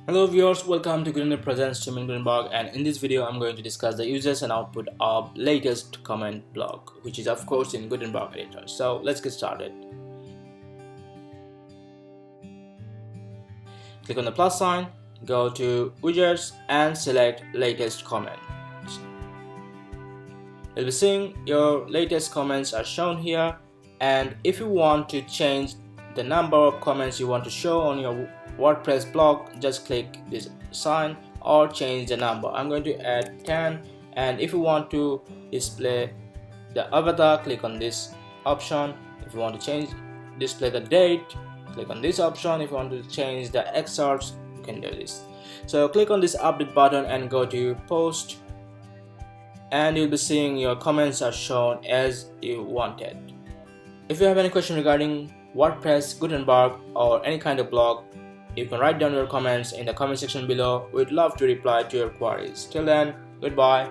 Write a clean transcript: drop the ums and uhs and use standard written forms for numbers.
Hello viewers, welcome to GutenDev presents Gutenberg, and in this video I'm going to discuss the users and output of latest comment block, which is of course in Gutenberg editor. So let's get started. Click on the plus sign, go to widgets and select latest comment. You'll be seeing your latest comments are shown here, and if you want to change the number of comments you want to show on your WordPress blog, just click this sign or change the number. I'm going to add 10, and if you want to display the avatar, click on this option. If you want to display the date, click on this option. If you want to change the excerpts, you can do this. So click on this update button and go to post, and you'll be seeing your comments are shown as you wanted. If you have any question regarding WordPress, Gutenberg, or any kind of blog, you can write down your comments in the comment section below. We'd love to reply to your queries. Till then, goodbye.